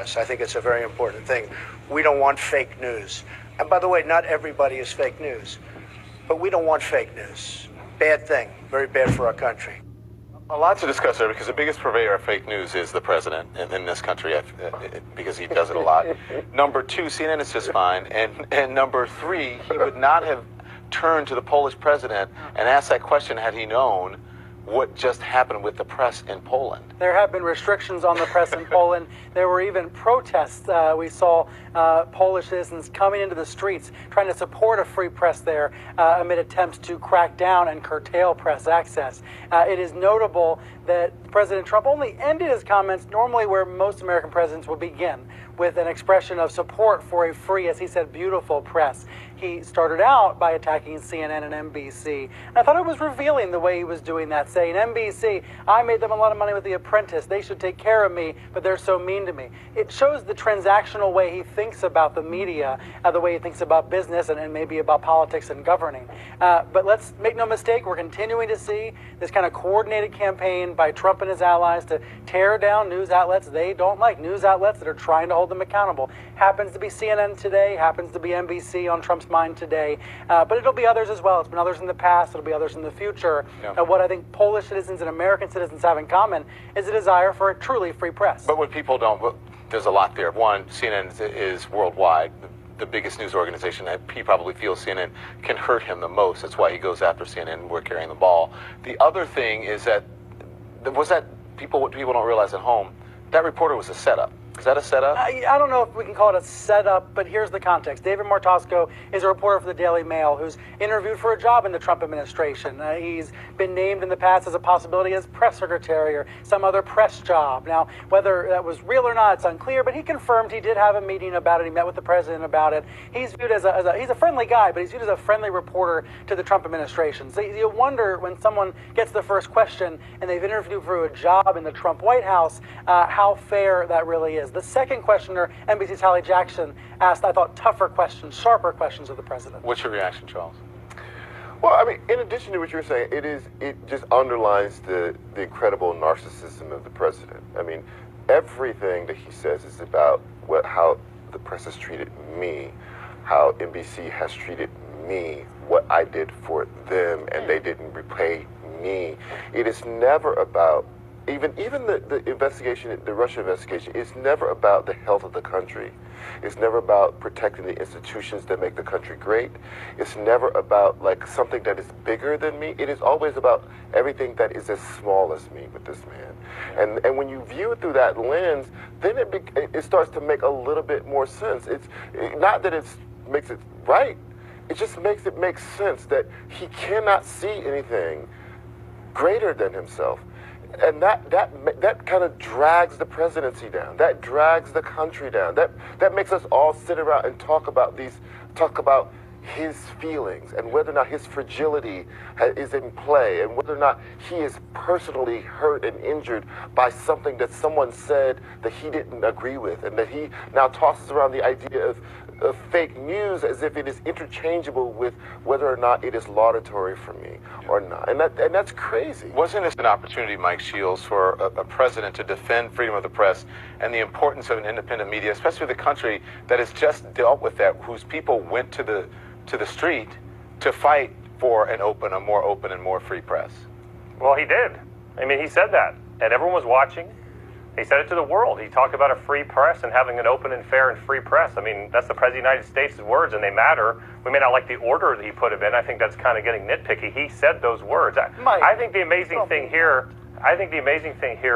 press. I think it's a very important thing. We don't want fake news. And by the way, not everybody is fake news, but we don't want fake news. Bad thing, very bad for our country. A lot to discuss there because the biggest purveyor of fake news is the president in this country because he does it a lot. Number two, CNN is just fine. And number three, he would not have turned to the Polish president and asked that question had he known what just happened with the press in Poland. There have been restrictions on the press in Poland. There were even protests. We saw Polish citizens coming into the streets trying to support a free press there amid attempts to crack down and curtail press access. It is notable that President Trump only ended his comments normally where most American presidents would begin, with an expression of support for a free, as he said, beautiful press. He started out by attacking CNN and NBC. And I thought it was revealing the way he was doing that, saying, NBC, I made them a lot of money with The Apprentice. They should take care of me, but they're so mean to me. It shows the transactional way he thinks about the media, the way he thinks about business and maybe about politics and governing. But let's make no mistake, we're continuing to see this kind of coordinated campaign by Trump and his allies to tear down news outlets they don't like, news outlets that are trying to hold them accountable. Happens to be CNN today, happens to be NBC on Trump's mind today, but it'll be others as well. It's been others in the past, it'll be others in the future. Yeah. What I think Polish citizens and American citizens have in common is a desire for a truly free press. But what people don't, there's a lot there. One, CNN is worldwide, the biggest news organization. He probably feels CNN can hurt him the most. That's why he goes after CNN and we're carrying the ball. The other thing is that, what people don't realize at home, that reporter was a setup. Is that a setup? I don't know if we can call it a setup, but here's the context. David Martosco is a reporter for the Daily Mail who's interviewed for a job in the Trump administration. He's been named in the past as a possibility as press secretary or some other press job. Now, whether that was real or not, it's unclear, but he confirmed he did have a meeting about it. He met with the president about it. He's viewed as he's a friendly guy, but he's viewed as a friendly reporter to the Trump administration. So you wonder when someone gets the first question and they've interviewed for a job in the Trump White House, how fair that really is. The second questioner, NBC's Hallie Jackson, asked, I thought, tougher questions, sharper questions of the president. What's your reaction, Charles? Well, I mean, in addition to what you're saying, it just underlines the incredible narcissism of the president. I mean, everything that he says is about how the press has treated me, how NBC has treated me, what I did for them, and they didn't repay me. It is never about even the investigation, the Russia investigation, is never about the health of the country. It's never about protecting the institutions that make the country great. It's never about like something that is bigger than me. It is always about everything that is as small as me with this man. And when you view it through that lens, then it starts to make a little bit more sense. It's not that it makes it right. It just makes it make sense that he cannot see anything greater than himself. And that kind of drags the presidency down. That drags the country down. That makes us all sit around and talk about his feelings and whether or not his fragility is in play and whether or not he is personally hurt and injured by something that someone said that he didn't agree with, and that he now tosses around the idea of fake news as if it is interchangeable with whether or not it is laudatory for me or not. And that's crazy. Wasn't this an opportunity, Mike Shields, for a president to defend freedom of the press and the importance of an independent media, especially the country that has just dealt with that, whose people went to the street to fight for a more open and more free press? Well, he did. I mean, he said that, and everyone was watching. He said it to the world. He talked about a free press and having an open and fair and free press. I mean, that's the President of the United States' words, and they matter. We may not like the order that he put them in. I think that's kind of getting nitpicky. He said those words. I think the amazing thing here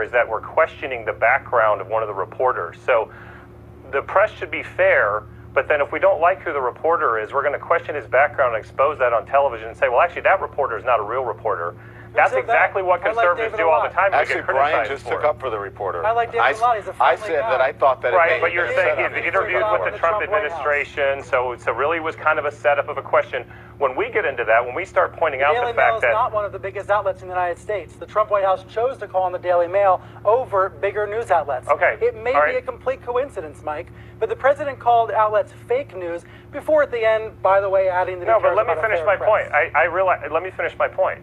is that we're questioning the background of one of the reporters. So the press should be fair, but then if we don't like who the reporter is, we're going to question his background and expose that on television and say, well, actually, that reporter is not a real reporter. That's exactly what conservatives do all the time. Actually, Brian just took up for the reporter. I like David a lot. He's a friendly I said guy. that I thought that right, but you're saying he's interviewed with the Trump administration, so it really was kind of a setup of a question. When we get into that, when we start pointing out the fact that... The Daily Mail is not one of the biggest outlets in the United States. The Trump White House chose to call on the Daily Mail over bigger news outlets. Okay. It may be a complete coincidence, Mike, but the president called outlets fake news before at the end, by the way, adding the... No, but let me finish my point. Let me finish my point.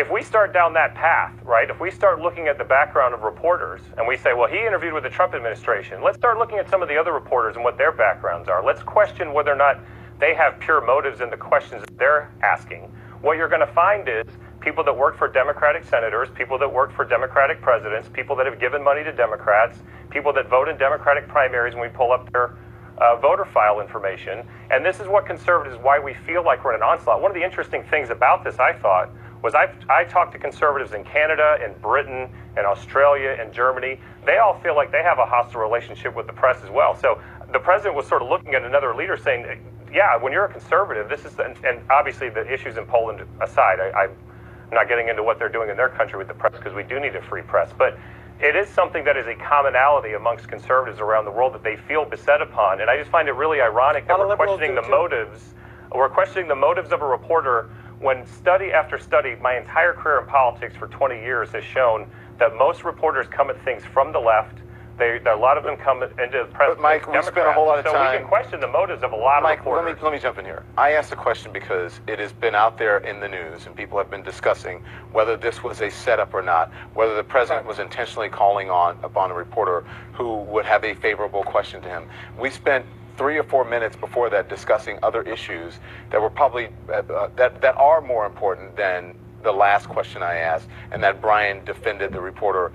if we start down that path, right, if we start looking at the background of reporters and we say, well, he interviewed with the Trump administration, let's start looking at some of the other reporters and what their backgrounds are. Let's question whether or not they have pure motives in the questions that they're asking. What you're going to find is people that work for Democratic senators, people that work for Democratic presidents, people that have given money to Democrats, people that vote in Democratic primaries when we pull up their voter file information. And this is what conservatives, why we feel like we're in an onslaught. One of the interesting things about this, I thought, was I talked to conservatives in Canada, in Britain, in Australia, in Germany. They all feel like they have a hostile relationship with the press as well. So the president was sort of looking at another leader saying, yeah, when you're a conservative, this is, and obviously the issues in Poland aside, I'm not getting into what they're doing in their country with the press because we do need a free press, but it is something that is a commonality amongst conservatives around the world that they feel beset upon. And I just find it really ironic that we're questioning the motives. We're questioning the motives of a reporter when study after study, my entire career in politics for 20 years has shown that most reporters come at things from the left. A lot of them come into the press. But Mike, we spent a whole lot of time. So we can question the motives of a lot of reporters. Let me jump in here. I asked the question because it has been out there in the news and people have been discussing whether this was a setup or not, whether the president was intentionally calling upon a reporter who would have a favorable question to him. We spent 3 or 4 minutes before that discussing other issues that were probably that are more important than the last question I asked, and that Brian defended the reporter.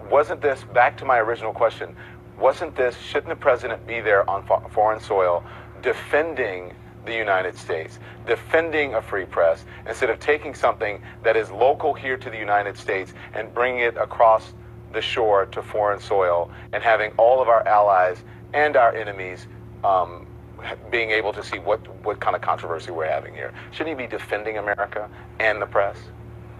Wasn't this, back to my original question, shouldn't the president be there on foreign soil defending the United States, defending a free press, instead of taking something that is local here to the United States and bringing it across the shore to foreign soil and having all of our allies and our enemies being able to see what kind of controversy we're having here? Shouldn't he be defending America and the press?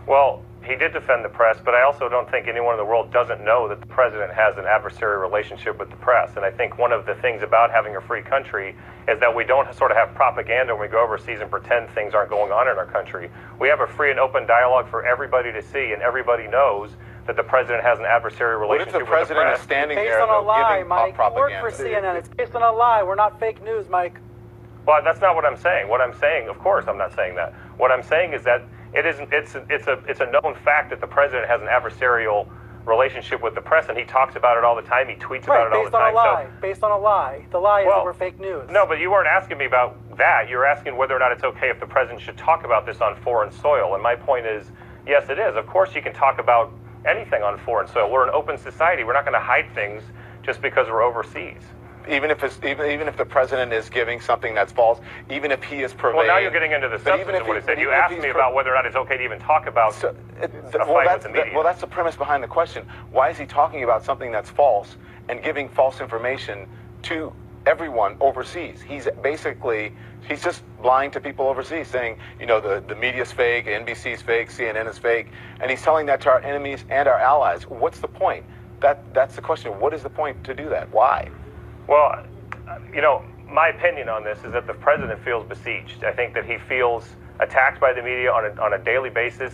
Well, he did defend the press, but I also don't think anyone in the world doesn't know that the president has an adversarial relationship with the press. And I think one of the things about having a free country is that we don't sort of have propaganda when we go overseas and pretend things aren't going on in our country. We have a free and open dialogue for everybody to see, and everybody knows that the president has an adversarial relationship with the press. What if the president is standing based there on a lie, giving Mike. propaganda? You work for CNN. It's based on a lie. We're not fake news, Mike. Well, that's not what I'm saying. What I'm saying, of course, I'm not saying that. What I'm saying is that it's a known fact that the president has an adversarial relationship with the press, and he talks about it all the time. He tweets about it all the time. Based on a lie. The lie is that we're fake news. No, but you weren't asking me about that. You were asking whether or not it's okay if the president should talk about this on foreign soil. And my point is, yes, it is. Of course, you can talk about anything on foreign soil. We're an open society. We're not going to hide things just because we're overseas. Even if the president is giving something that's false, even if he is purveying. Well, now you're getting into the substance of what he said. You asked me about whether or not it's okay to even talk about a fight with the media. Well, that's the premise behind the question. Why is he talking about something that's false and giving false information to everyone overseas? He's just lying to people overseas, saying, the media's fake, NBC's fake, CNN is fake, and he's telling that to our enemies and our allies. What's the point? That's the question. What is the point to do that? Why? Well, my opinion on this is that the president feels besieged. I think that he feels attacked by the media on a daily basis.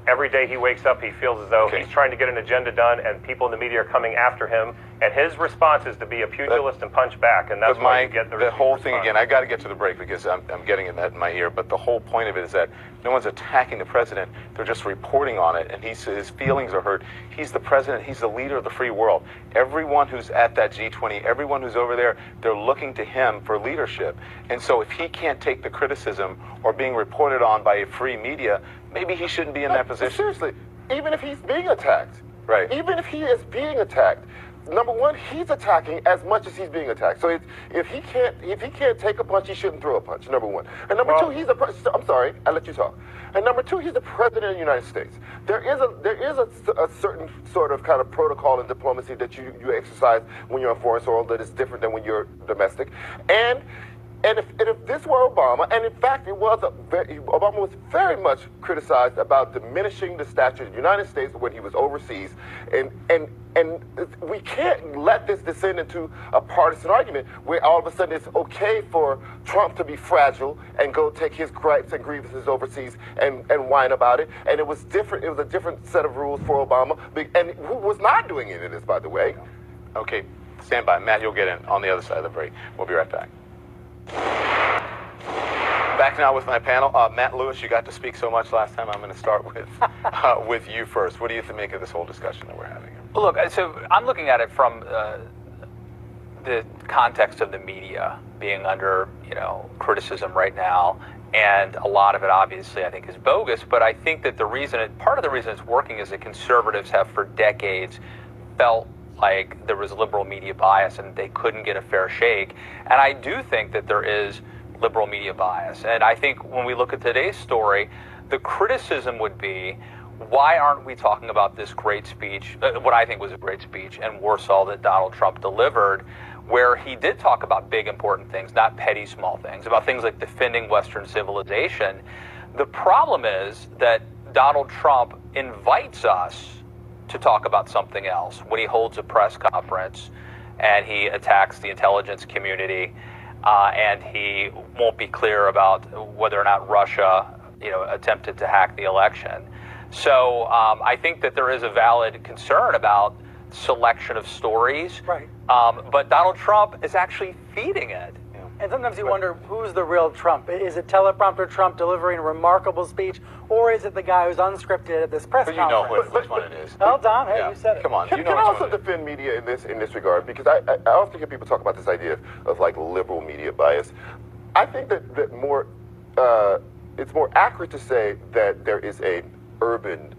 Every day he wakes up, he feels as though he's trying to get an agenda done, and people in the media are coming after him. And his response is to be a pugilist and punch back, and that's why you get the whole response. thing again. I got to get to the break because I'm getting that in my ear. But the whole point of it is that no one's attacking the president; they're just reporting on it, and his feelings are hurt. He's the president; he's the leader of the free world. Everyone who's at that G20, everyone who's over there, they're looking to him for leadership. And so, if he can't take the criticism or being reported on by a free media, maybe he shouldn't be in that position. Seriously, even if he's being attacked, right? Even if he is being attacked, number one, he's attacking as much as he's being attacked. So if he can't take a punch, he shouldn't throw a punch. Number one, and number two, he's I'm sorry, I let you talk. And number two, he's the president of the United States. There is a certain sort of kind of protocol and diplomacy that you exercise when you're on foreign soil that is different than when you're domestic. And if this were Obama, and in fact Obama was very much criticized about diminishing the stature of the United States when he was overseas, and we can't let this descend into a partisan argument where all of a sudden it's okay for Trump to be fragile and go take his gripes and grievances overseas and whine about it. And it was different. It was a different set of rules for Obama, and who was not doing any of this, by the way. Okay, stand by. Matt, you'll get in on the other side of the break. We'll be right back. Back now with my panel. Matt Lewis, you got to speak so much last time. I'm going to start with you first. What do you make of this whole discussion that we're having here? Well, look, so I'm looking at it from the context of the media being under, criticism right now, and a lot of it, obviously, I think is bogus. But I think that part of the reason it's working is that conservatives have for decades felt like there was liberal media bias and they couldn't get a fair shake. And I do think that there is liberal media bias. And I think when we look at today's story, the criticism would be, why aren't we talking about this great speech, what I think was a great speech in Warsaw that Donald Trump delivered, where he did talk about big, important things, not petty, small things, about things like defending Western civilization. The problem is that Donald Trump invites us to talk about something else when he holds a press conference and he attacks the intelligence community, and he won't be clear about whether or not Russia, attempted to hack the election. So I think that there is a valid concern about selection of stories. Right. But Donald Trump is actually feeding it. And sometimes you wonder, who's the real Trump? Is it teleprompter Trump delivering a remarkable speech, or is it the guy who's unscripted at this press But conference? which one it is. Well, Don, hey, Yeah. you said it. Come on. Can I also defend media in this regard? Because I often hear people talk about this idea of like liberal media bias. I think that more it's more accurate to say that there is a urban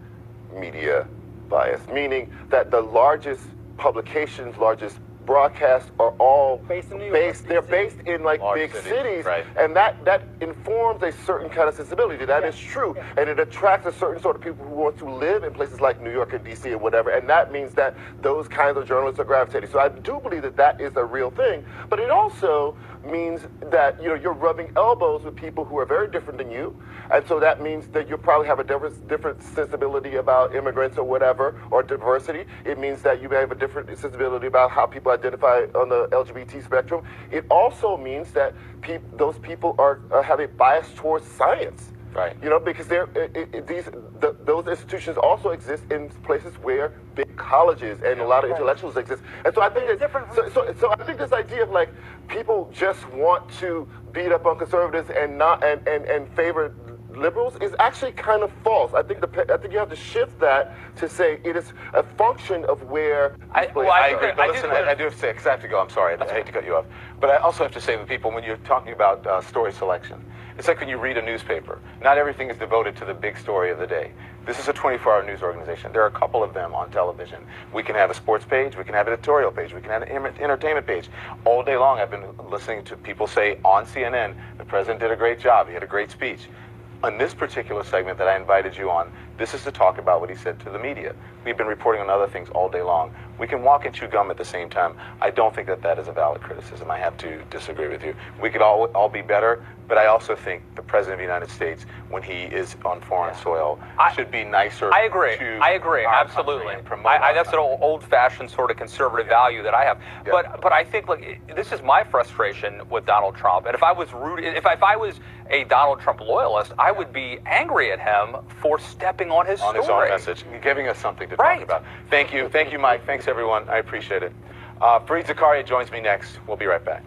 media bias, meaning that the largest publications, largest broadcasts are all Based in New York, they're DC. based in like Large big cities, cities, right. and that informs a certain kind of sensibility. That is true, and it attracts a certain sort of people who want to live in places like New York and DC and whatever, and that means that those kinds of journalists are gravitating. So I do believe that is a real thing, but it also means that you're rubbing elbows with people who are very different than you, and so that means that you probably have a different sensibility about immigrants or whatever, or diversity. It means that you may have a different sensibility about how people identify on the LGBT spectrum. It also means that those people have a bias towards science. Right. Because those institutions also exist in places where big colleges and a lot of intellectuals exist. And so I think so I think this idea of like people just want to beat up on conservatives and favor liberals is actually kind of false. I think you have to shift that to say it is a function of where. I agree. But listen, I do have to say, because I have to go. I'm sorry. I hate to cut you off. But I also have to say to people, when you're talking about story selection, it's like when you read a newspaper. Not everything is devoted to the big story of the day. This is a 24-hour news organization. There are a couple of them on television. We can have a sports page. We can have an editorial page. We can have an entertainment page. All day long, I've been listening to people say on CNN, the president did a great job. He had a great speech. On this particular segment that I invited you on, this is to talk about what he said to the media. We've been reporting on other things all day long. We can walk and chew gum at the same time. I don't think that is a valid criticism. I have to disagree with you. We could all be better, but I also think the President of the United States, when he is on foreign soil, should be nicer. I agree. Absolutely. That's an old-fashioned sort of conservative value that I have. Yeah. But I think, look, this is my frustration with Donald Trump. And if I was a Donald Trump loyalist, I would be angry at him for stepping on his story. On his own message, giving us something to talk about. Thank you, Mike. Thanks, everyone. I appreciate it. Fareed Zakaria joins me next. We'll be right back.